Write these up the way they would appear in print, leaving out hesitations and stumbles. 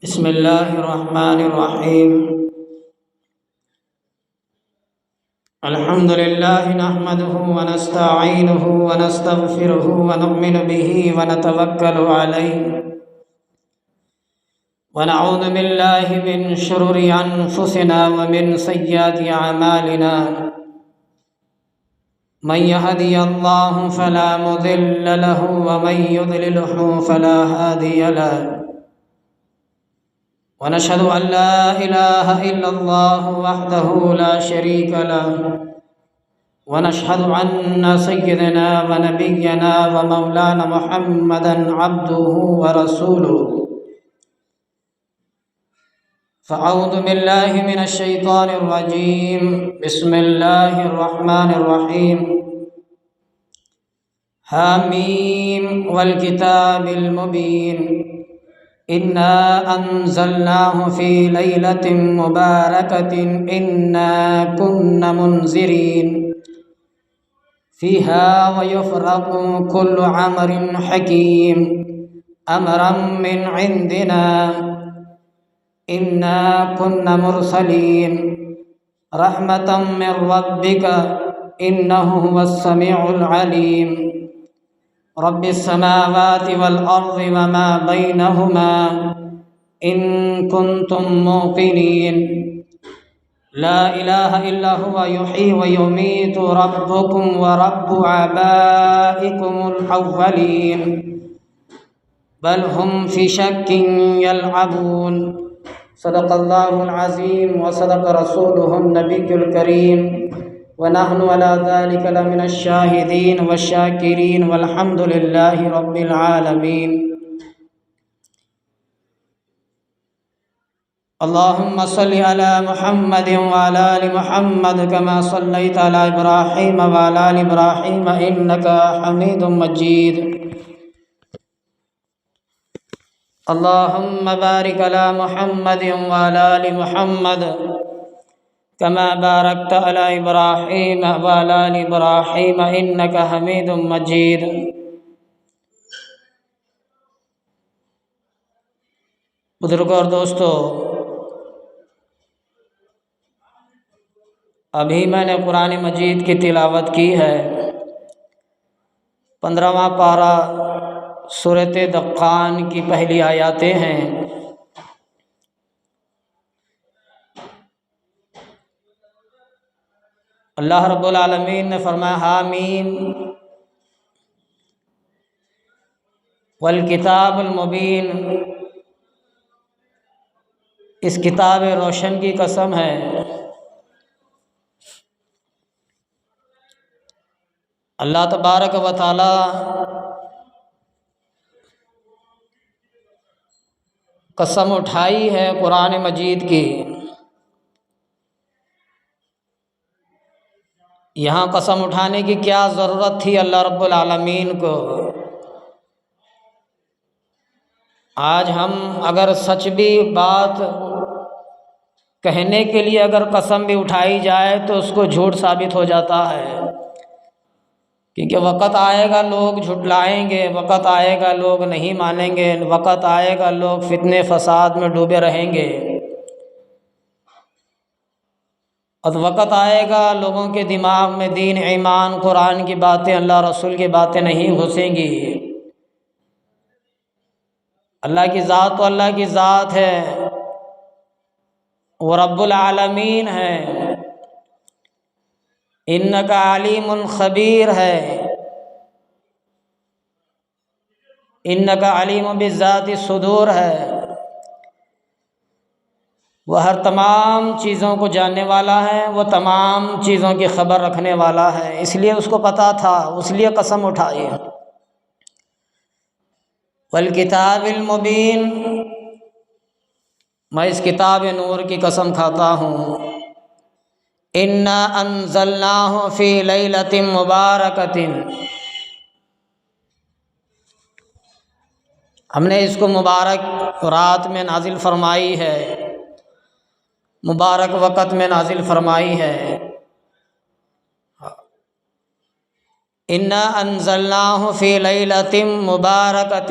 بسم الله الرحمن الرحيم. الحمد لله نحمده ونستعينه ونستغفره ونؤمن به ونتوكل عليه ونعوذ بالله من شرور أنفسنا ومن سيئات أعمالنا. من يهدي الله فلا مضل له ومن يضلله فلا هادي له. ونشهد أن لا إله إلا الله وحده لا شريك له. ونشهد أن سيدنا ونبينا ومولانا محمدا عبده ورسوله. فأعوذ بالله من الشيطان الرجيم. بسم الله الرحمن الرحيم. حميم والكتاب المبين. إنا أنزلناه في ليلة مباركة إنا كنا منذرين فيها ويفرق كل أمر حكيم أمرا من عندنا إنا كنا مرسلين رحمة من ربك إنه هو السميع العليم. رب السماوات والأرض وما بينهما إن كنتم موقنين. لا إله إلا هو يحيي ويميت ربكم ورب آبائكم الأولين بل هم في شك يلعبون. صدق الله العظيم وصدق رسوله النبي الكريم ونحن على ذلك لمن الشاهدين والشاكرين والحمد لله رب العالمين. اللهم صل على محمد وعلى آل محمد كما صليت على إبراهيم وعلى آل إبراهيم إنك حميد مجيد. اللهم بارك على محمد وعلى آل محمد كما باركت على إبراهيم وعلى آل إبراهيم إنك حميد مجيد. بزرگوں اور دوستو، ابھی میں نے قرآن مجید کی تلاوت کی ہے. 15واں پارہ سورۃ دخان کی پہلی آیاتیں ہیں. اللہ رب العالمین نے فرمایا حامیم والکتاب المبین، اس کتاب روشن کی قسم ہے. اللہ تبارک و تعالی قسم اٹھائی ہے قرآن مجید کی. یہاں قسم اٹھانے کی کیا ضرورت تھی اللہ رب العالمین کو؟ آج ہم اگر سچ بھی بات کہنے کے لیے اگر قسم بھی اٹھائی جائے تو اس کو جھوٹ ثابت ہو جاتا ہے، کیونکہ وقت آئے گا لوگ جھٹلائیں گے، وقت آئے گا لوگ نہیں مانیں گے، وقت آئے گا لوگ فتنے فساد میں ڈوبے رہیں گے، اور وقت آئے گا لوگوں کے دماغ میں دین ایمان قرآن کی باتیں اللہ رسول کی باتیں نہیں گھسیں گی. اللہ کی ذات تو اللہ کی ذات ہے، وہ رب العالمین ہے. انک علیم خبیر ہے، انک علیم بذات الصدور ہے. وہ ہر تمام چیزوں کو جاننے والا ہے، وہ تمام چیزوں کی خبر رکھنے والا ہے. اس لیے اس کو پتہ تھا، اس لیے قسم اٹھائی. والکتاب المبین، میں اس کتاب نور کی قسم کھاتا ہوں. انا انزلناہ فی لیلۃ مبارکۃ، ہم نے اس کو مبارک رات میں نازل فرمائی ہے، مبارک وقت میں نازل فرمائی ہے. انا انزلناہ فی لیلۃ مبارکۃ،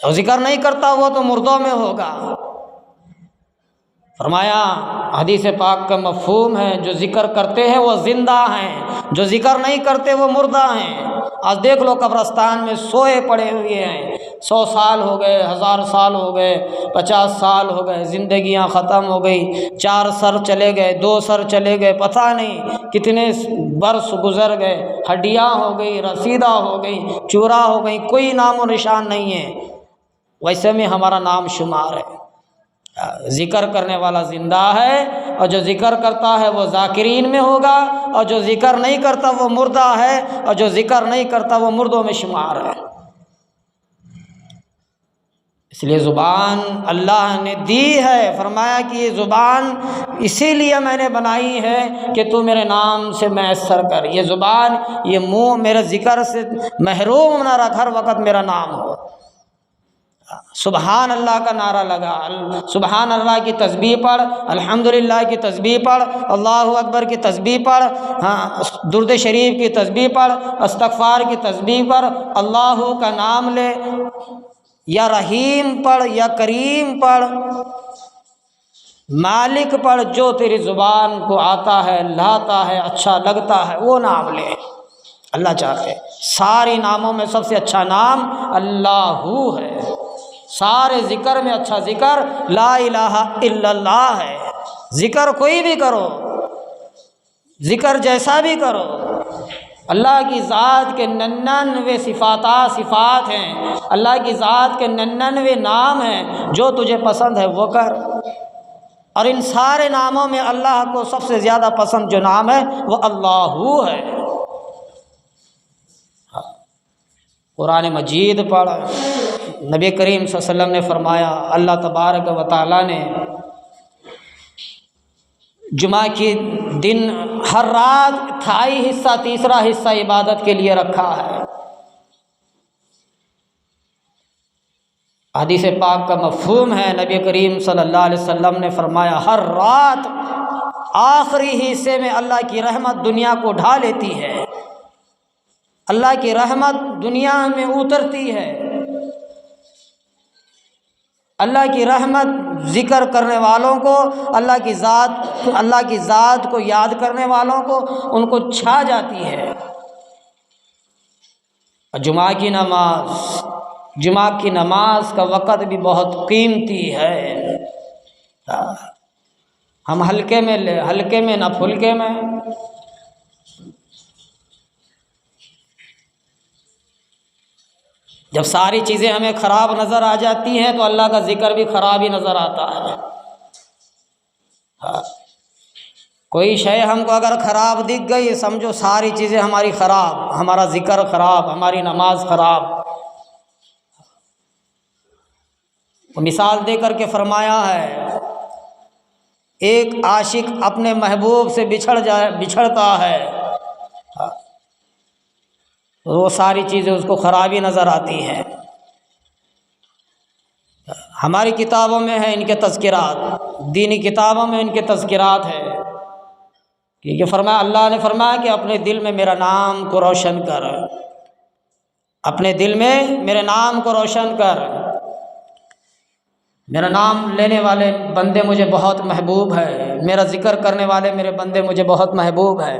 جو ذکر نہیں کرتا وہ تو مردوں میں ہوگا۔ فرمایا حدیث پاک کا مفہوم ہے جو ذکر کرتے ہیں وہ زندہ ہیں، جو ذکر نہیں کرتے وہ مردہ ہیں۔ آج دیکھ لو قبرستان میں سوئے پڑے ہوئے ہیں، 100 سال ہو گئے، 1000 سال ہو گئے، 50 سال ہو گئے، زندگیاں ختم ہو گئی، 4 سر چلے گئے، 2 سر چلے گئے، پتہ نہیں کتنے برس گزر گئے، ہڈیاں ہو گئی، رسیدہ ہو گئی، چورا ہو گئی، کوئی نام و نشان نہیں ہے۔ ویسے میں ہمارا نام شمار ہے۔ ذکر کرنے والا زندہ ہے، اور جو ذکر کرتا ہے وہ ذاکرین میں ہوگا، اور جو ذکر نہیں کرتا وہ مردہ ہے، اور جو ذکر نہیں کرتا وہ مردوں میں شمار ہے۔ اس لیے زبان اللہ نے دی ہے، فرمایا کہ یہ زبان اسی لیے میں نے بنائی ہے کہ تو میرے نام سے میسر کر، یہ زبان، یہ منہ میرے ذکر سے محروم نہ رکھ، ہر وقت میرا نام ہو۔ سبحان اللہ کا نعرہ لگا، سبحان اللہ کی تسبیح پڑھ، الحمدللہ کی تسبیح پڑھ، اللہ اکبر کی تسبیح پڑھ، درود شریف کی تسبیح پڑھ، استغفار کی تسبیح پڑھ، اللہ کا نام لے، یا رحیم پڑھ یا کریم پڑھ، مالک پڑھ، جو تیری زبان کو آتا ہے، لاتا ہے، اچھا لگتا ہے وہ نام لے۔ اللہ چاہتے سارے ناموں میں سب سے اچھا نام اللہ ہے، سارے ذکر میں اچھا ذکر لا الہ الا اللہ ہے۔ ذکر کوئی بھی کرو، ذکر جیسا بھی کرو، اللہ کی ذات کے 99 صفات ہیں، اللہ کی ذات کے 99 نام ہیں، جو تجھے پسند ہے وہ کر۔ اور ان سارے ناموں میں اللہ کو سب سے زیادہ پسند جو نام ہے وہ اللہ ہے۔ قرآن مجید پڑھ، نبی کریم صلی اللہ علیہ وسلم نے فرمایا، اللہ تبارک و تعالیٰ نے جمعہ کے دن ہر رات 2.5 حصہ، تیسرا حصہ عبادت کے لیے رکھا ہے۔ حدیث پاک کا مفہوم ہے، نبی کریم صلی اللہ علیہ وسلم نے فرمایا ہر رات آخری حصے میں اللہ کی رحمت دنیا کو ڈھا لیتی ہے، اللہ کی رحمت دنیا میں اترتی ہے، اللہ کی رحمت ذکر کرنے والوں کو، اللہ کی ذات کو یاد کرنے والوں کو، ان کو چھا جاتی ہے۔ اور جمعہ کی نماز کا وقت بھی بہت قیمتی ہے، ہم ہلکے میں نہ پھلکے میں۔ جب ساری چیزیں ہمیں خراب نظر آ جاتی ہیں تو اللہ کا ذکر بھی خراب ہی نظر آتا ہے۔ کوئی شے ہم کو اگر خراب دکھ گئی، سمجھو ساری چیزیں ہماری خراب، ہمارا ذکر خراب، ہماری نماز خراب۔ مثال دے کر کے فرمایا ہے، ایک عاشق اپنے محبوب سے بچھڑتا ہے، وہ ساری چیزیں اس کو خرابی نظر آتی ہیں۔ ہماری کتابوں میں ہے ان کے تذکرات، دینی کتابوں میں ان کے تذکرات ہے، کیونکہ فرمایا، اللہ نے فرمایا کہ اپنے دل میں میرا نام کو روشن کر، اپنے دل میں میرے نام کو روشن کر، میرا نام لینے والے بندے مجھے بہت محبوب ہے، میرا ذکر کرنے والے میرے بندے مجھے بہت محبوب ہے۔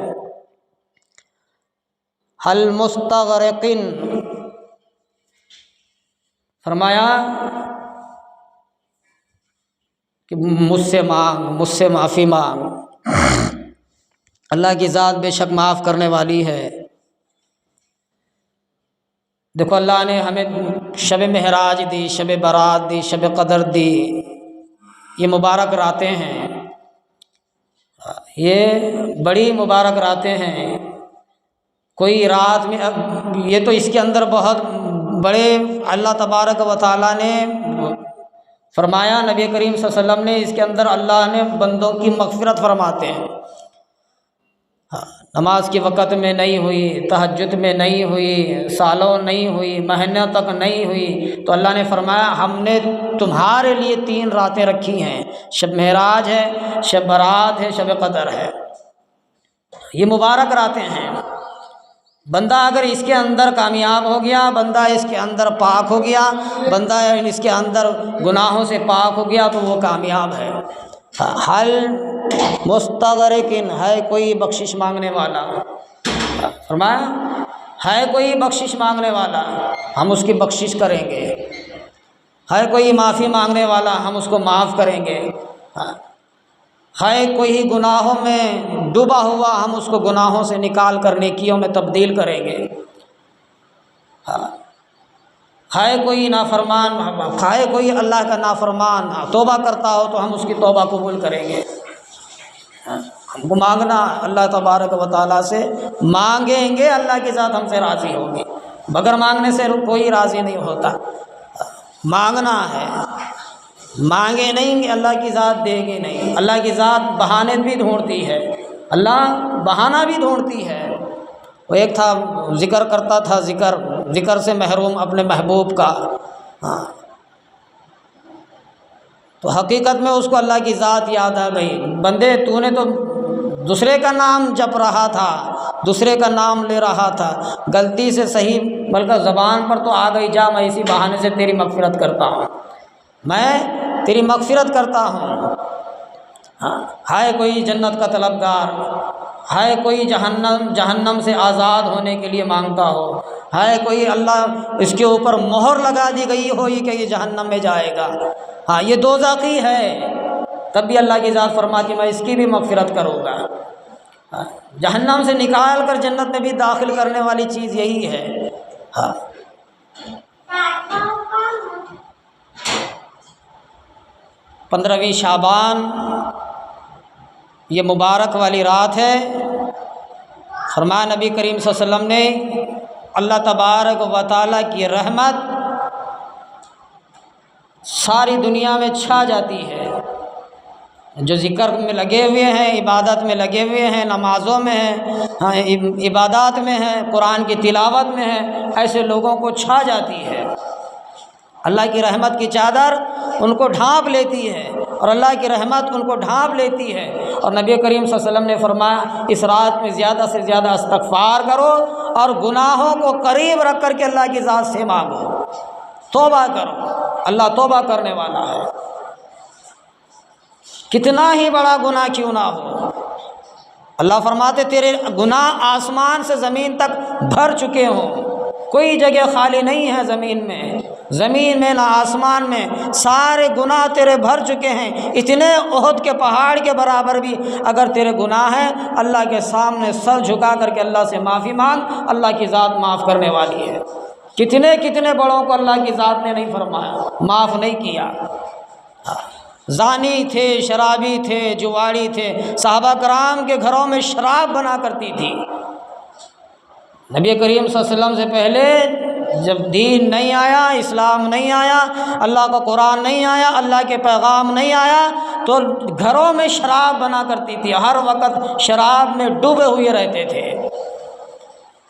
حل مستغرقن، فرمایا کہ مجھ سے معافی مانگ، اللہ کی ذات بے شک معاف کرنے والی ہے۔ دیکھو اللہ نے ہمیں شب معراج دی، شب برات دی، شب قدر دی، یہ مبارک راتیں ہیں، یہ بڑی مبارک راتیں ہیں۔ کوئی رات میں یہ تو اس کے اندر بہت بڑے اللہ تبارک و تعالیٰ نے فرمایا، نبی کریم صلی اللہ علیہ وسلم نے، اس کے اندر اللہ نے بندوں کی مغفرت فرماتے ہیں۔ نماز کے وقت میں نہیں ہوئی، تہجد میں نہیں ہوئی، سالوں نہیں ہوئی، مہینوں تک نہیں ہوئی، تو اللہ نے فرمایا ہم نے تمہارے لیے 3 راتیں رکھی ہیں، شب معراج ہے، شب برات ہے، شب قدر ہے، یہ مبارک راتیں ہیں۔ بندہ اگر اس کے اندر کامیاب ہو گیا، بندہ اس کے اندر پاک ہو گیا، بندہ اس کے اندر گناہوں سے پاک ہو گیا تو وہ کامیاب ہے۔ حل مستغرقن، ہے کوئی بخشش مانگنے والا، فرمایا ہے کوئی بخشش مانگنے والا ہم اس کی بخشش کریں گے، ہے کوئی معافی مانگنے والا ہم اس کو معاف کریں گے، ہے کوئی گناہوں میں ڈوبا ہوا ہم اس کو گناہوں سے نکال کر نیکیوں میں تبدیل کریں گے، ہے کوئی نافرمان، ہے کوئی اللہ کا نافرمان توبہ کرتا ہو تو ہم اس کی توبہ قبول کریں گے۔ ہم کو مانگنا اللہ تبارک و تعالیٰ سے مانگیں گے، اللہ کی ذات ہم سے راضی ہوگی، بغیر مانگنے سے کوئی راضی نہیں ہوتا، مانگنا ہے، مانگے نہیں کہ اللہ کی ذات دے گی نہیں، اللہ کی ذات بہانے بھی ڈھونڈتی ہے، اللہ بہانہ بھی ڈھونڈتی ہے۔ وہ ایک تھا ذکر کرتا تھا، ذکر سے محروم اپنے محبوب کا، تو حقیقت میں اس کو اللہ کی ذات یاد آ گئی، بندے تو نے تو دوسرے کا نام جپ رہا تھا، دوسرے کا نام لے رہا تھا، غلطی سے صحیح بلکہ زبان پر تو آ گئی، جا میں اسی بہانے سے تیری مغفرت کرتا ہوں، میں تیری مغفرت کرتا ہوں۔ ہے کوئی جنت کا طلبگار، ہے کوئی جہنم سے آزاد ہونے کے لیے مانگتا ہو، ہے کوئی اللہ اس کے اوپر مہر لگا دی گئی ہو کہ یہ جہنم میں جائے گا، ہاں یہ دوزخی ہے، تب بھی اللہ کی ذات فرماتی میں اس کی بھی مغفرت کروں گا۔ جہنم سے نکال کر جنت میں بھی داخل کرنے والی چیز یہی ہے۔ 15ویں شعبان یہ مبارک والی رات ہے، فرمایا نبی کریم صلی اللہ علیہ وسلم نے اللہ تبارک و تعالیٰ کی رحمت ساری دنیا میں چھا جاتی ہے، جو ذکر میں لگے ہوئے ہیں، عبادت میں لگے ہوئے ہیں، نمازوں میں ہیں، عبادات میں ہیں، قرآن کی تلاوت میں ہیں، ایسے لوگوں کو چھا جاتی ہے، اللہ کی رحمت کی چادر ان کو ڈھانپ لیتی ہے، اور اللہ کی رحمت ان کو ڈھانپ لیتی ہے۔ اور نبی کریم صلی اللہ علیہ وسلم نے فرمایا اس رات میں زیادہ سے زیادہ استغفار کرو اور گناہوں کو قریب رکھ کر کے اللہ کی ذات سے مانگو، توبہ کرو، اللہ توبہ کرنے والا ہے، کتنا ہی بڑا گناہ کیوں نہ ہو۔ اللہ فرماتے تیرے گناہ آسمان سے زمین تک بھر چکے ہوں، کوئی جگہ خالی نہیں ہے زمین میں نہ آسمان میں، سارے گناہ تیرے بھر چکے ہیں، اتنے احد کے پہاڑ کے برابر بھی اگر تیرے گناہ ہیں، اللہ کے سامنے سر جھکا کر کے اللہ سے معافی مانگ، اللہ کی ذات معاف کرنے والی ہے۔ کتنے بڑوں کو اللہ کی ذات نے نہیں فرمایا، معاف نہیں کیا، زانی تھے، شرابی تھے، جواڑی تھے، صحابہ کرام کے گھروں میں شراب بنا کرتی تھی۔ نبی کریم صلی اللہ علیہ وسلم سے پہلے جب دین نہیں آیا، اسلام نہیں آیا، اللہ کا قرآن نہیں آیا، اللہ کے پیغام نہیں آیا، تو گھروں میں شراب بنا کرتی تھی، ہر وقت شراب میں ڈوبے ہوئے رہتے تھے،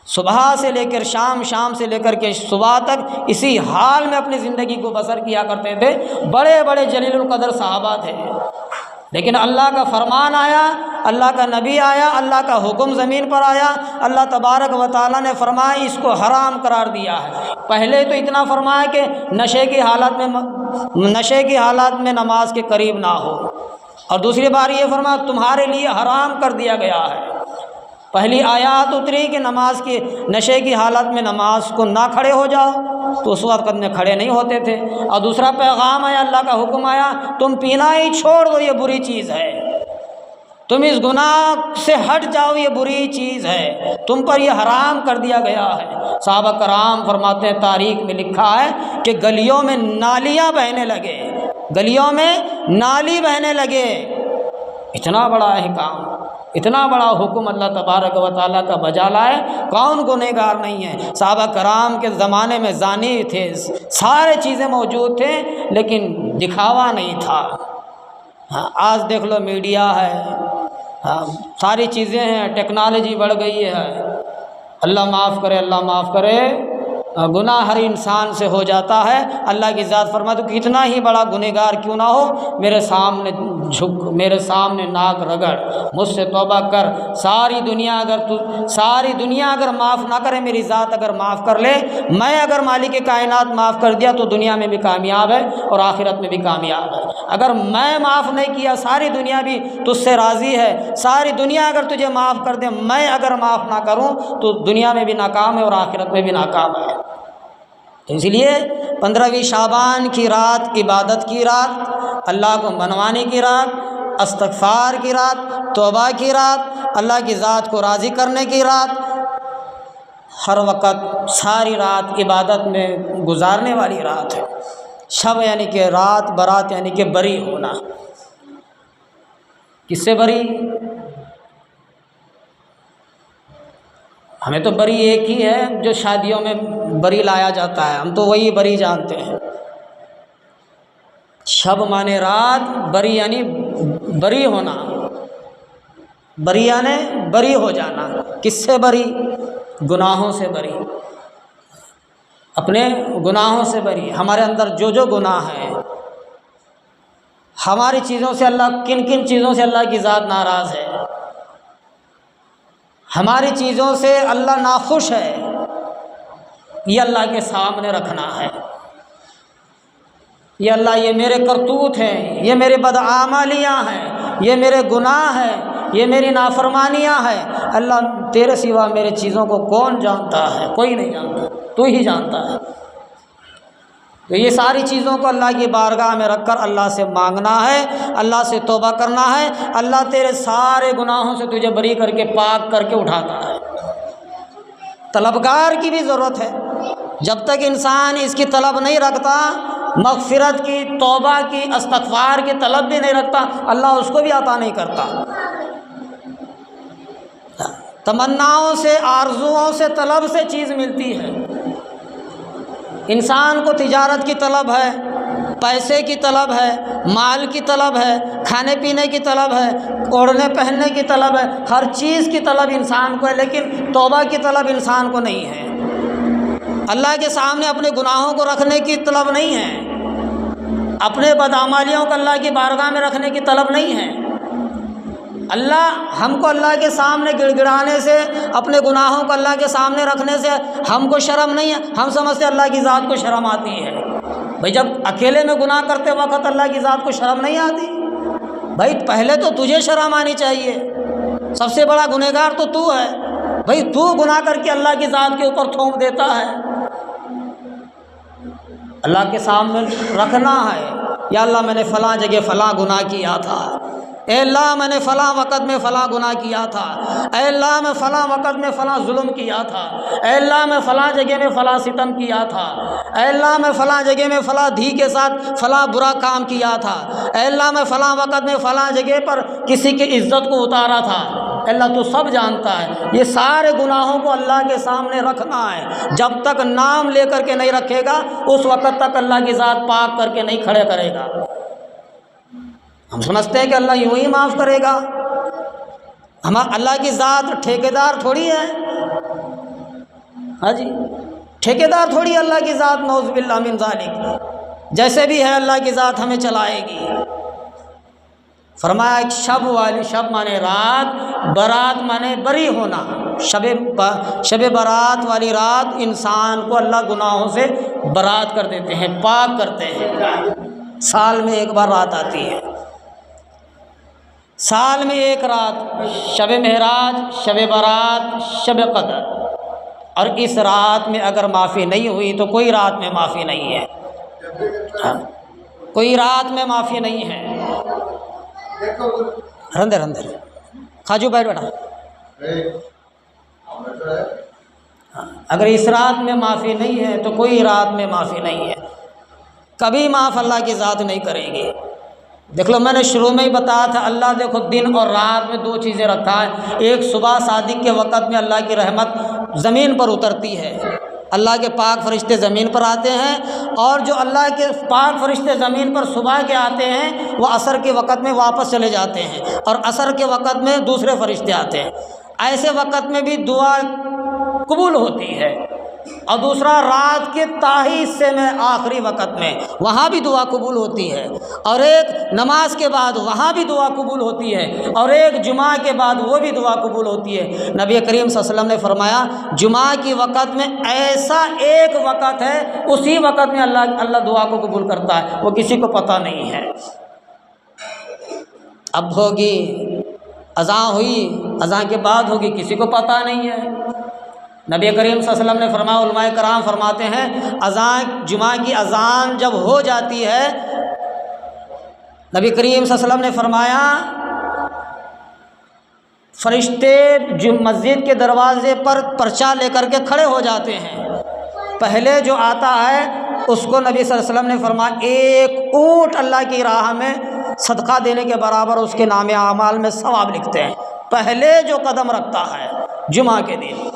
صبح سے لے کر شام، شام سے لے کر کے صبح تک اسی حال میں اپنی زندگی کو بسر کیا کرتے تھے، بڑے بڑے جلیل القدر صحابہ تھے، لیکن اللہ کا فرمان آیا، اللہ کا نبی آیا، اللہ کا حکم زمین پر آیا، اللہ تبارک و تعالیٰ نے فرمایا اس کو حرام قرار دیا ہے۔ پہلے تو اتنا فرمایا کہ نشے کی حالت میں نماز کے قریب نہ ہو، اور دوسری بار یہ فرمایا تمہارے لیے حرام کر دیا گیا ہے۔ پہلی آیات اتری کہ نشے کی حالت میں نماز کو نہ کھڑے ہو جاؤ، تو اس وقت میں کھڑے نہیں ہوتے تھے، اور دوسرا پیغام آیا، اللہ کا حکم آیا تم پینا ہی چھوڑ دو، یہ بری چیز ہے، تم اس گناہ سے ہٹ جاؤ، یہ بری چیز ہے، تم پر یہ حرام کر دیا گیا ہے۔ صحابہ کرام فرماتے ہیں تاریخ میں لکھا ہے کہ گلیوں میں نالیاں بہنے لگے، گلیوں میں نالی بہنے لگے، اتنا بڑا احکام، اتنا بڑا حکم اللہ تبارک و تعالیٰ کا بجا لائے، کون گنہگار نہیں ہے۔ صحابہ کرام کے زمانے میں زانی تھے، سارے چیزیں موجود تھے، لیکن دکھاوا نہیں تھا۔ آج دیکھ لو میڈیا ہے، ساری چیزیں ہیں، ٹیکنالوجی بڑھ گئی ہے، اللہ معاف کرے، اللہ معاف کرے، گناہ ہر انسان سے ہو جاتا ہے۔ اللہ کی ذات فرماتی تو کتنا ہی بڑا گنہگار کیوں نہ ہو، میرے سامنے جھک، میرے سامنے ناک رگڑ، مجھ سے توبہ کر۔ ساری دنیا اگر معاف نہ کرے، میری ذات اگر معاف کر لے، میں اگر مالک کائنات معاف کر دیا تو دنیا میں بھی کامیاب ہے اور آخرت میں بھی کامیاب ہے۔ اگر میں معاف نہیں کیا، ساری دنیا بھی تجھ سے راضی ہے، ساری دنیا اگر تجھے معاف کر دے، میں اگر معاف نہ کروں تو دنیا میں بھی ناکام ہے اور آخرت میں بھی ناکام ہے۔ اس لیے 15ویں شعبان کی رات عبادت کی رات، اللہ کو منوانے کی رات، استغفار کی رات، توبہ کی رات، اللہ کی ذات کو راضی کرنے کی رات، ہر وقت ساری رات عبادت میں گزارنے والی رات ہے۔ شب یعنی کہ رات، برات یعنی کہ بری ہونا۔ کس سے بری؟ ہمیں تو بری ایک ہی ہے جو شادیوں میں بری لایا جاتا ہے، ہم تو وہی بری جانتے ہیں۔ شب مانے رات، بری یعنی بری ہونا، بری یعنی بری ہو جانا۔ کس سے بری؟ گناہوں سے بری، اپنے گناہوں سے بری۔ ہمارے اندر جو گناہ ہے، ہماری چیزوں سے اللہ، کن کن چیزوں سے اللہ کی ذات ناراض ہے، ہماری چیزوں سے اللہ ناخوش ہے، یہ اللہ کے سامنے رکھنا ہے۔ یہ اللہ، یہ میرے کرتوت ہیں، یہ میرے بدعمالیاں ہیں، یہ میرے گناہ ہیں، یہ میری نافرمانیاں ہیں۔ اللہ تیرے سوا میرے چیزوں کو کون جانتا ہے؟ کوئی نہیں جانتا، تو ہی جانتا ہے۔ تو یہ ساری چیزوں کو اللہ کی بارگاہ میں رکھ کر اللہ سے مانگنا ہے، اللہ سے توبہ کرنا ہے۔ اللہ تیرے سارے گناہوں سے تجھے بری کر کے، پاک کر کے اٹھاتا ہے۔ طلبگار کی بھی ضرورت ہے۔ جب تک انسان اس کی طلب نہیں رکھتا، مغفرت کی، توبہ کی، استغفار کی طلب بھی نہیں رکھتا، اللہ اس کو بھی عطا نہیں کرتا۔ تمناؤں سے، آرزوؤں سے، طلب سے چیز ملتی ہے۔ انسان کو تجارت کی طلب ہے، پیسے کی طلب ہے، مال کی طلب ہے، کھانے پینے کی طلب ہے، اوڑھنے پہننے کی طلب ہے، ہر چیز کی طلب انسان کو ہے، لیکن توبہ کی طلب انسان کو نہیں ہے۔ اللہ کے سامنے اپنے گناہوں کو رکھنے کی طلب نہیں ہے، اپنے بدعمالیوں کو اللہ کی بارگاہ میں رکھنے کی طلب نہیں ہے۔ ہم کو اللہ کے سامنے گڑ گڑانے سے، اپنے گناہوں کو اللہ کے سامنے رکھنے سے ہم کو شرم نہیں ہے۔ ہم سمجھتے اللہ کی ذات کو شرم آتی ہے۔ بھائی جب اکیلے میں گناہ کرتے وقت اللہ کی ذات کو شرم نہیں آتی؟ بھائی پہلے تو تجھے شرم آنی چاہیے، سب سے بڑا گنہگار تو ہے۔ بھائی تو گناہ کر کے اللہ کی ذات کے اوپر تھوپ دیتا ہے۔ اللہ کے سامنے رکھنا ہے، یا اللہ میں نے فلاں جگہ فلاں گناہ کیا تھا، اے اللہ میں نے فلاں وقت میں فلاں گناہ کیا تھا، اے اللہ میں فلاں وقت میں فلاں ظلم کیا تھا، اے اللہ میں فلاں جگہ میں فلاں ستم کیا تھا، اے اللہ میں فلاں جگہ میں فلاں دھی کے ساتھ فلاں برا کام کیا تھا، اے اللہ میں فلاں وقت میں فلاں جگہ پر کسی کی عزت کو اتارا تھا۔ اے اللہ تو سب جانتا ہے۔ یہ سارے گناہوں کو اللہ کے سامنے رکھنا ہے۔ جب تک نام لے کر کے نہیں رکھے گا، اس وقت تک اللہ کی ذات پاک کر کے نہیں کھڑے کرے گا۔ ہم سمجھتے ہیں کہ اللہ یوں ہی معاف کرے گا۔ اللہ کی ذات ٹھیکیدار تھوڑی ہے، ہاں جی، ٹھیکیدار تھوڑی اللہ کی ذات، نعوذ باللہ من ذالک۔ جیسے بھی ہے اللہ کی ذات ہمیں چلائے گی۔ فرمایا شب والی، شب مانے رات، برات مانے بری ہونا۔ شب برات والی رات انسان کو اللہ گناہوں سے برات کر دیتے ہیں، پاک کرتے ہیں۔ سال میں ایک بار رات آتی ہے، سال میں ایک رات، شب معراج، شب برات، شب قدر۔ اور اس رات میں اگر معافی نہیں ہوئی تو کوئی رات میں معافی نہیں ہے، کوئی رات میں معافی نہیں ہے۔ رندر کھاجو بیٹھ بیٹا، اگر اس رات میں معافی نہیں ہے تو کوئی رات میں معافی نہیں ہے، کبھی معاف اللہ کی ذات نہیں کرے گی۔ دیکھ لو، میں نے شروع میں ہی بتایا تھا، اللہ دیکھو دن اور رات میں دو چیزیں رکھا ہے۔ ایک صبح صادق کے وقت میں اللہ کی رحمت زمین پر اترتی ہے، اللہ کے پاک فرشتے زمین پر آتے ہیں، اور جو اللہ کے پاک فرشتے زمین پر صبح کے آتے ہیں وہ عصر کے وقت میں واپس چلے جاتے ہیں، اور عصر کے وقت میں دوسرے فرشتے آتے ہیں۔ ایسے وقت میں بھی دعا قبول ہوتی ہے۔ اور دوسرا رات کے تاہی حصے میں آخری وقت میں وہاں بھی دعا قبول ہوتی ہے، اور ایک نماز کے بعد وہاں بھی دعا قبول ہوتی ہے، اور ایک جمعہ کے بعد وہ بھی دعا قبول ہوتی ہے۔ نبی کریم صلی اللہ علیہ وسلم نے فرمایا جمعہ کی وقت میں ایسا ایک وقت ہے، اسی وقت میں اللہ دعا کو قبول کرتا ہے، وہ کسی کو پتہ نہیں ہے۔ اب ہوگی اذان ہوئی، اذان کے بعد ہوگی، کسی کو پتہ نہیں ہے۔ نبی کریم صلی اللہ علیہ وسلم نے فرمایا، علماء کرام فرماتے ہیں اذان، جمعہ کی اذان جب ہو جاتی ہے، نبی کریم صلی اللہ علیہ وسلم نے فرمایا فرشتے جو مسجد کے دروازے پر پرچہ لے کر کے کھڑے ہو جاتے ہیں، پہلے جو آتا ہے اس کو نبی صلی اللہ علیہ وسلم نے فرمایا ایک اونٹ اللہ کی راہ میں صدقہ دینے کے برابر اس کے نام اعمال میں ثواب لکھتے ہیں، پہلے جو قدم رکھتا ہے جمعہ کے دن۔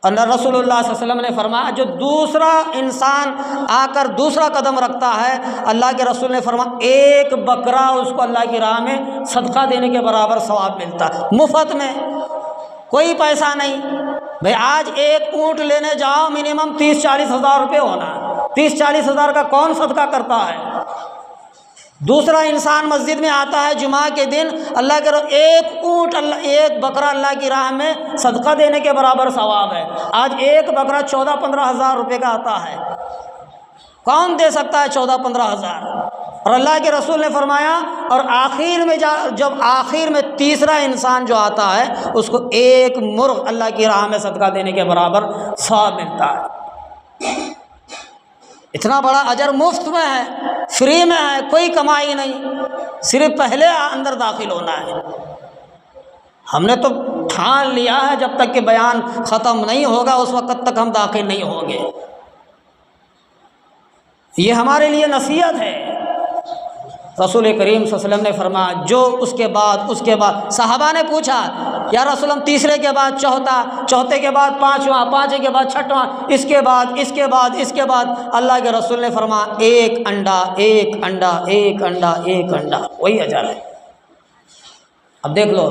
اور رسول اللہ صلی اللہ علیہ وسلم نے فرمایا جو دوسرا انسان آ کر دوسرا قدم رکھتا ہے، اللہ کے رسول نے فرمایا ایک بکرا اس کو اللہ کی راہ میں صدقہ دینے کے برابر ثواب ملتا ہے، مفت میں، کوئی پیسہ نہیں۔ بھئی آج ایک اونٹ لینے جاؤ منیمم 30-40 ہزار روپے ہونا ہے، 30-40 ہزار کا کون صدقہ کرتا ہے؟ دوسرا انسان مسجد میں آتا ہے جمعہ کے دن، اللہ کے ایک اونٹ ایک بکرا اللہ کی راہ میں صدقہ دینے کے برابر ثواب ہے۔ آج ایک بکرا 14-15 ہزار روپے کا آتا ہے، کون دے سکتا ہے 14-15 ہزار؟ اور اللہ کے رسول نے فرمایا اور آخر میں جب آخر میں تیسرا انسان جو آتا ہے اس کو ایک مرغ اللہ کی راہ میں صدقہ دینے کے برابر ثواب ملتا ہے۔ اتنا بڑا اجر مفت میں ہے، فری میں ہے، کوئی کمائی نہیں، صرف پہلے اندر داخل ہونا ہے۔ ہم نے تو ٹھان لیا ہے جب تک کہ بیان ختم نہیں ہوگا اس وقت تک ہم داخل نہیں ہوں گے، یہ ہمارے لیے نصیحت ہے۔ رسول کریم صلی اللہ علیہ وسلم نے فرمایا جو اس کے بعد صحابہ نے پوچھا یا رسول اللہ تیسرے کے بعد چوتھا، چوتھے کے بعد پانچواں، پانچویں کے بعد چھٹواں، اس کے بعد اللہ کے رسول نے فرمایا ایک انڈا، ایک انڈا، ایک انڈا، ایک انڈا، وہی اجر ہے۔ اب دیکھ لو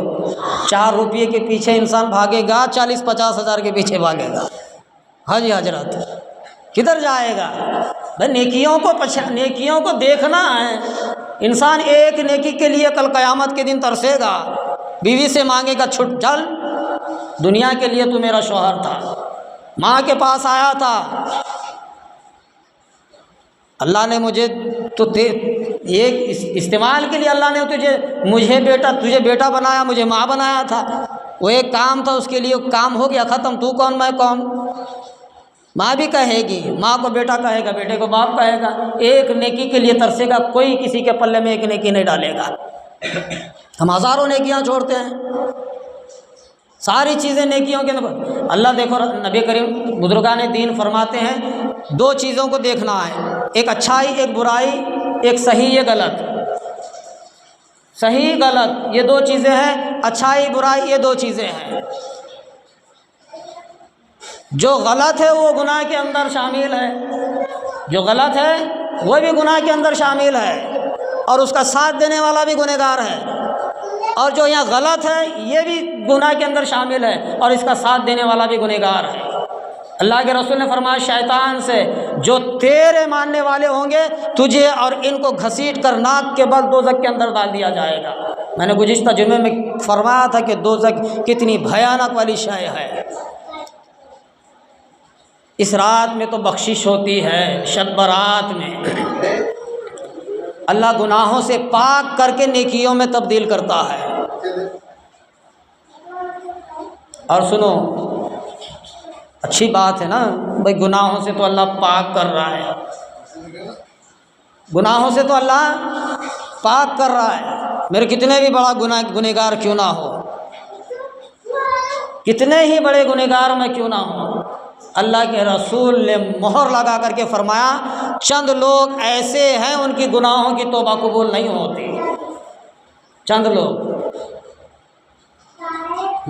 4 روپے کے پیچھے انسان بھاگے گا، 40-50 ہزار کے پیچھے بھاگے گا، ہاں جی حضرت کدھر جائے گا؟ بھائی نیکیوں کو دیکھنا ہے، انسان ایک نیکی کے لیے کل قیامت کے دن ترسے گا، بیوی سے مانگے گا چھٹ چل، دنیا کے لیے تو میرا شوہر تھا، ماں کے پاس آیا تھا، اللہ نے مجھے تو ایک استعمال کے لیے اللہ نے تجھے بیٹا بنایا، مجھے ماں بنایا تھا، وہ ایک کام تھا اس کے لیے، کام ہو گیا ختم، تو کون میں کون؟ ماں بھی کہے گی، ماں کو بیٹا کہے گا، بیٹے کو باپ کہے گا، ایک نیکی کے لیے ترسے گا، کوئی کسی کے پلے میں ایک نیکی نہیں ڈالے گا۔ ہم ہزاروں نیکیاں چھوڑتے ہیں، ساری چیزیں نیکیوں کے اندر۔ اللہ دیکھو نبی کریم بزرگان دین فرماتے ہیں 2 چیزوں کو دیکھنا ہے، ایک اچھائی ایک برائی، ایک صحیح ایک غلط، صحیح غلط یہ 2 چیزیں ہیں، اچھائی برائی یہ 2 چیزیں ہیں۔ جو غلط ہے وہ گناہ کے اندر شامل ہے، جو غلط ہے وہ بھی گناہ کے اندر شامل ہے، اور اس کا ساتھ دینے والا بھی گنہگار ہے، اور جو یہاں غلط ہے یہ بھی گناہ کے اندر شامل ہے اور اس کا ساتھ دینے والا بھی گنہگار ہے۔ اللہ کے رسول نے فرمایا شیطان سے جو تیرے ماننے والے ہوں گے تجھے اور ان کو گھسیٹ کر ناک کے بل دوزخ کے اندر ڈال دیا جائے گا۔ میں نے گزشتہ جمعے میں فرمایا تھا کہ دوزخ کتنی بھیانک والی شے ہے۔ اس رات میں تو بخشش ہوتی ہے، شب برات میں اللہ گناہوں سے پاک کر کے نیکیوں میں تبدیل کرتا ہے۔ اور سنو اچھی بات ہے نا بھائی، گناہوں سے تو اللہ پاک کر رہا ہے، گناہوں سے تو اللہ پاک کر رہا ہے، میرے کتنے بھی بڑا گنہگار کیوں نہ ہو، کتنے ہی بڑے گنہگار میں کیوں نہ ہوں، اللہ کے رسول نے مہر لگا کر کے فرمایا چند لوگ ایسے ہیں ان کی گناہوں کی توبہ قبول نہیں ہوتی، چند لوگ،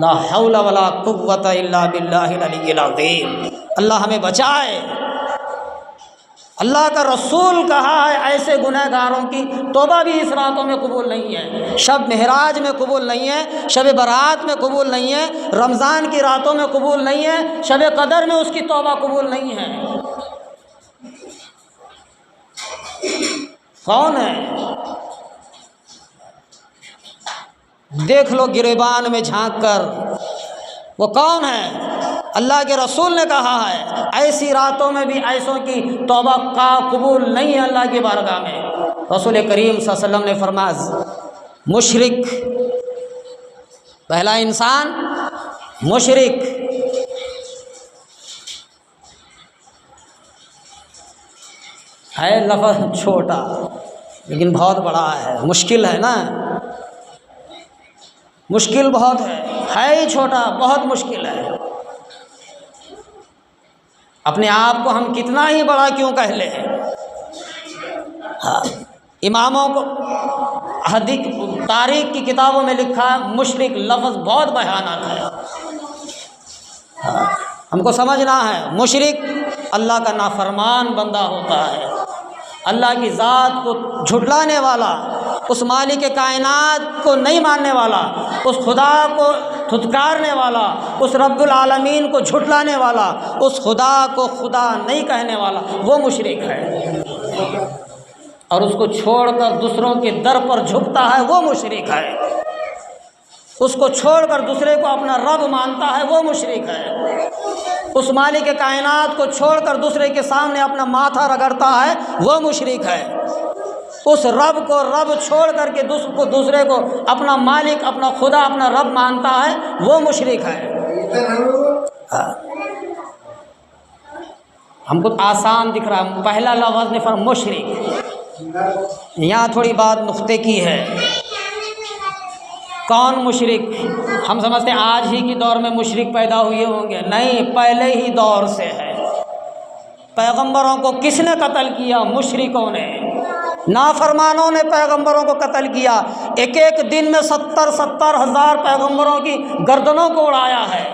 لا حول ولا قوت الا باللہ العلی العظیم۔ اللہ ہمیں بچائے، اللہ کا رسول کہا ہے ایسے گنہ گاروں کی توبہ بھی اس راتوں میں قبول نہیں ہے، شب معراج میں قبول نہیں ہے، شب برات میں قبول نہیں ہے، رمضان کی راتوں میں قبول نہیں ہے، شب قدر میں اس کی توبہ قبول نہیں ہے۔ کون ہے؟ دیکھ لو گریبان میں جھانک کر، وہ کون ہے؟ اللہ کے رسول نے کہا ہے ایسی راتوں میں بھی ایسوں کی توبہ کا قبول نہیں ہے اللہ کی بارگاہ میں۔ رسول کریم صلی اللہ علیہ وسلم نے فرمایا مشرک، پہلا انسان مشرک، ہے لفظ چھوٹا لیکن بہت بڑا ہے، مشکل ہے نا، مشکل بہت ہے ہی چھوٹا، بہت مشکل ہے۔ اپنے آپ کو ہم کتنا ہی بڑا کیوں کہہ لیں؟ ہاں، اماموں کو حدیث تاریخ کی کتابوں میں لکھا ہے مشرک لفظ بہت بھیانک ہے۔ ہم کو سمجھنا ہے مشرک اللہ کا نافرمان بندہ ہوتا ہے، اللہ کی ذات کو جھٹلانے والا، اس مالک کائنات کو نہیں ماننے والا، اس خدا کو دھتکارنے والا، اس رب العالمین کو جھٹلانے والا، اس خدا کو خدا نہیں کہنے والا، وہ مشرک ہے۔ اور اس کو چھوڑ کر دوسروں کے در پر جھکتا ہے، وہ مشرک ہے۔ اس کو چھوڑ کر دوسرے کو اپنا رب مانتا ہے، وہ مشرک ہے۔ اس مالک کائنات کو چھوڑ کر دوسرے کے سامنے اپنا ماتھا رگڑتا ہے، وہ مشرک ہے۔ اس رب کو رب چھوڑ کر کے دوسرے کو اپنا مالک، اپنا خدا، اپنا رب مانتا ہے، وہ مشرک ہے۔ ہم کو آسان دکھ رہا ہے، پہلا لفظ نے فرمایا مشرک، یہاں تھوڑی بات نقطے کی ہے۔ کون مشرک؟ ہم سمجھتے ہیں آج ہی کے دور میں مشرک پیدا ہوئے ہوں گے، نہیں، پہلے ہی دور سے ہے۔ پیغمبروں کو کس نے قتل کیا؟ مشرکوں نے، نافرمانوں نے پیغمبروں کو قتل کیا۔ ایک ایک دن میں 70 ہزار پیغمبروں کی گردنوں کو اڑایا ہے۔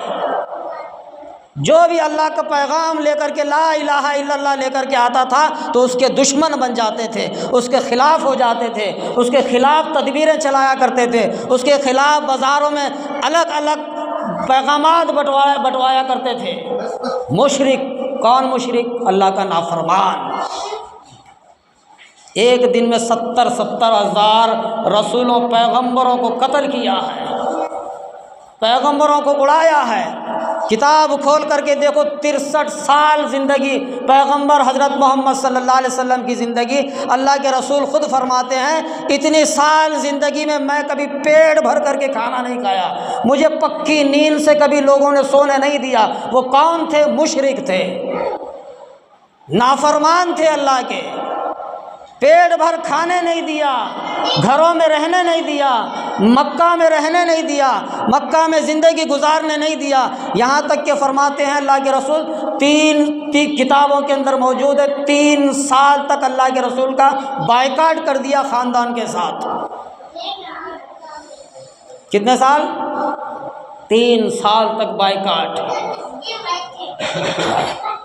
جو بھی اللہ کا پیغام لے کر کے لا الہ الا اللہ لے کر کے آتا تھا تو اس کے دشمن بن جاتے تھے، اس کے خلاف ہو جاتے تھے، اس کے خلاف تدبیریں چلایا کرتے تھے، اس کے خلاف بازاروں میں الگ الگ پیغامات بٹوایا کرتے تھے۔ مشرک، کون مشرک؟ اللہ کا نافرمان۔ ایک دن میں 70 ہزار رسولوں پیغمبروں کو قتل کیا ہے، پیغمبروں کو اڑایا ہے۔ کتاب کھول کر کے دیکھو، 63 سال زندگی پیغمبر حضرت محمد صلی اللہ علیہ وسلم کی زندگی۔ اللہ کے رسول خود فرماتے ہیں اتنی سال زندگی میں کبھی پیٹ بھر کر کے کھانا نہیں کھایا، مجھے پکی نیند سے کبھی لوگوں نے سونے نہیں دیا۔ وہ کون تھے؟ مشرک تھے، نافرمان تھے اللہ کے، پیٹ بھر کھانے نہیں دیا، گھروں میں رہنے نہیں دیا، مکہ میں رہنے نہیں دیا، مکہ میں زندگی گزارنے نہیں دیا۔ یہاں تک کہ فرماتے ہیں اللہ کے رسول، تین کتابوں کے اندر موجود ہے، 3 سال تک اللہ کے رسول کا بائیکاٹ کر دیا خاندان کے ساتھ۔ کتنے سال؟ 3 سال تک بائیکاٹ۔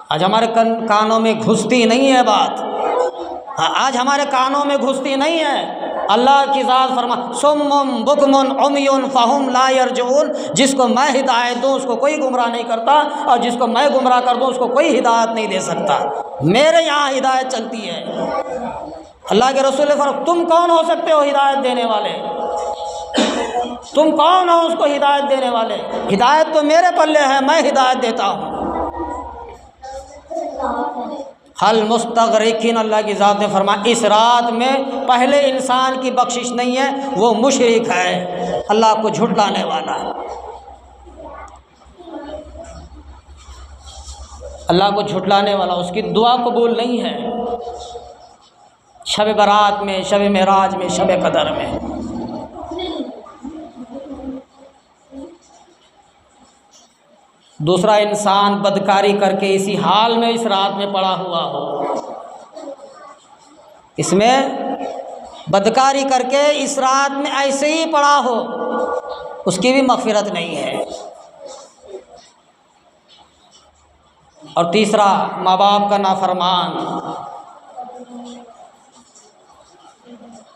آج ہمارے کانوں میں گھستی نہیں ہے بات، آج ہمارے کانوں میں گھستی نہیں ہے۔ اللہ کی ذات فرما صم بکم عمی فہم لا یرجعون، جس کو میں ہدایت دوں اس کو کوئی گمراہ نہیں کرتا، اور جس کو میں گمراہ کر دوں اس کو کوئی ہدایت نہیں دے سکتا۔ میرے یہاں ہدایت چلتی ہے۔ اللہ کے رسول نے فرمایا تم کون ہو سکتے ہو ہدایت دینے والے؟ تم کون ہو اس کو ہدایت دینے والے؟ ہدایت تو میرے پلے ہے، میں ہدایت دیتا ہوں۔ حل مستغرقین، اللہ کی ذات نے فرمایا اس رات میں پہلے انسان کی بخشش نہیں ہے، وہ مشرک ہے، اللہ کو جھٹلانے والا، اللہ کو جھٹلانے والا، اس کی دعا قبول نہیں ہے۔ شب برات میں، شب معراج میں، شب قدر میں۔ دوسرا انسان بدکاری کر کے اسی حال میں اس رات میں پڑا ہوا ہو، اس میں بدکاری کر کے اس رات میں ایسے ہی پڑا ہو، اس کی بھی مغفرت نہیں ہے۔ اور تیسرا ماں باپ کا نافرمان،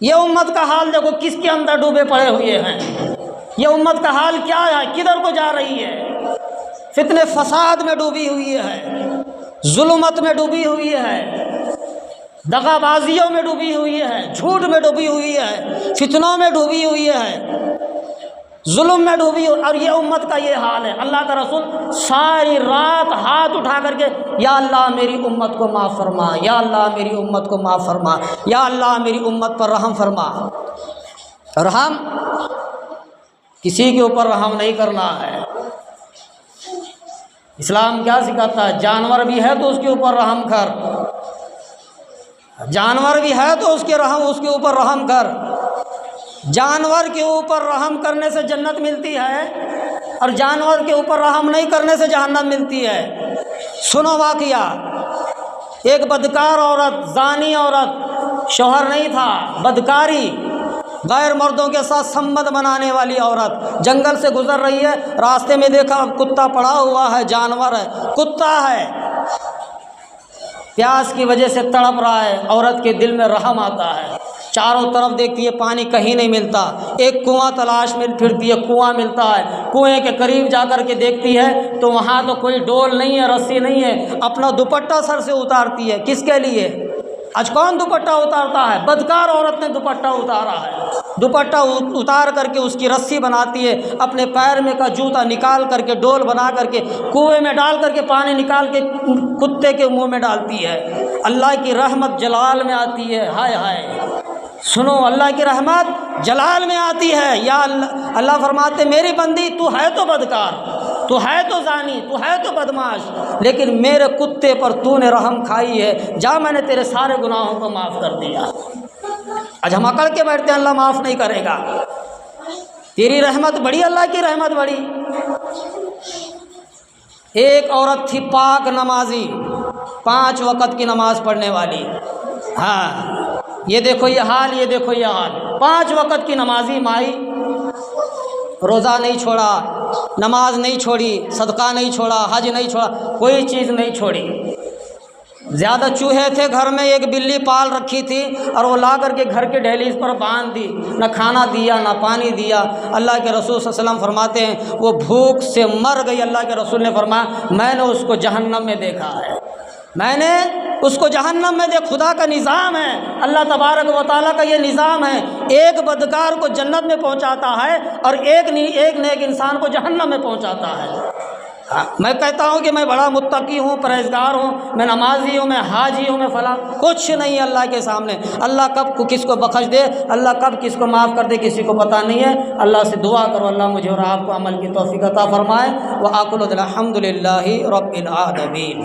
یہ امت کا حال دیکھو کس کے اندر ڈوبے پڑے ہوئے ہیں، یہ امت کا حال کیا ہے، کدھر کو جا رہی ہے؟ فتنے فساد میں ڈوبی ہوئی ہے، ظلمت میں ڈوبی ہوئی ہے، دغا بازیوں میں ڈوبی ہوئی ہے، جھوٹ میں ڈوبی ہوئی ہے، فتنوں میں ڈوبی ہوئی ہے، ظلم میں ڈوبی ہوئی، اور یہ امت کا یہ حال ہے۔ اللہ کا رسول ساری رات ہاتھ اٹھا کر کے یا اللہ میری امت کو معاف فرما، یا اللہ میری امت کو معاف فرما، یا اللہ میری امت پر رحم فرما۔ رحم کسی کے اوپر رحم نہیں کرنا ہے۔ اسلام کیا سکھاتا ہے؟ جانور بھی ہے تو اس کے اوپر رحم کر، جانور بھی ہے تو اس کے اوپر رحم کر۔ جانور کے اوپر رحم کرنے سے جنت ملتی ہے، اور جانور کے اوپر رحم نہیں کرنے سے جہنم ملتی ہے۔ سنو واقعہ، ایک بدکار عورت، زانی عورت، شوہر نہیں تھا، بدکاری، غیر مردوں کے ساتھ سمبند بنانے والی عورت جنگل سے گزر رہی ہے، راستے میں دیکھا کتا پڑا ہوا ہے، جانور ہے، کتا ہے، پیاس کی وجہ سے تڑپ رہا ہے، عورت کے دل میں رحم آتا ہے، چاروں طرف دیکھتی ہے پانی کہیں نہیں ملتا، ایک کنواں تلاش میں پھرتی ہے، کنواں ملتا ہے، کنویں کے قریب جا کر کے دیکھتی ہے تو وہاں تو کوئی ڈول نہیں ہے، رسی نہیں ہے، اپنا دوپٹہ سر سے اتارتی ہے۔ کس کے لیے؟ آج کون دوپٹہ اتارتا ہے؟ بدکار عورت نے دوپٹہ اتارا ہے، دوپٹہ اتار کر کے اس کی رسی بناتی ہے، اپنے پیر میں کا جوتا نکال کر کے ڈول بنا کر کے کنویں میں ڈال کر کے پانی نکال کے کتے کے منہ میں ڈالتی ہے۔ اللہ کی رحمت جلال میں آتی ہے، ہائے ہائے، سنو اللہ کی رحمت جلال میں آتی ہے۔ یا اللہ، اللہ فرماتے میری بندی تو ہے تو بدکار، تو ہے تو زانی، تو ہے تو بدماش، لیکن میرے کتے پر تو نے رحم کھائی ہے، جا میں نے تیرے سارے گناہوں کو معاف کر دیا۔ آج ہم اکڑ کے بیٹھتے ہیں اللہ معاف نہیں کرے گا، تیری رحمت بڑی، اللہ کی رحمت بڑی۔ ایک عورت تھی پاک نمازی، 5 وقت کی نماز پڑھنے والی، ہاں یہ دیکھو یہ حال، یہ دیکھو یہ حال، 5 وقت کی نمازی مائی، روزہ نہیں چھوڑا، نماز نہیں چھوڑی، صدقہ نہیں چھوڑا، حج نہیں چھوڑا، کوئی چیز نہیں چھوڑی۔ زیادہ چوہے تھے گھر میں، ایک بلی پال رکھی تھی اور وہ لا کر کے گھر کے دہلیز پر باندھ دی، نہ کھانا دیا نہ پانی دیا۔ اللہ کے رسول صلی اللہ علیہ وسلم فرماتے ہیں وہ بھوک سے مر گئی۔ اللہ کے رسول نے فرمایا میں نے اس کو جہنم میں دیکھا ہے، میں نے اس کو جہنم میں دیکھا۔ خدا کا نظام ہے، اللہ تبارک و تعالیٰ کا یہ نظام ہے، ایک بدکار کو جنت میں پہنچاتا ہے اور ایک نیک انسان کو جہنم میں پہنچاتا ہے۔ میں کہتا ہوں کہ میں بڑا متقی ہوں، پرہیزگار ہوں، میں نمازی ہوں، میں حاجی ہوں، میں فلاں، کچھ نہیں ہے اللہ کے سامنے۔ اللہ کب کس کو بخش دے، اللہ کب کس کو معاف کر دے کسی کو پتہ نہیں ہے۔ اللہ سے دعا کرو اللہ مجھے اور آپ کو عمل کی توفیق عطا فرمائے۔ وآخر الحمد للہ رب العالمین۔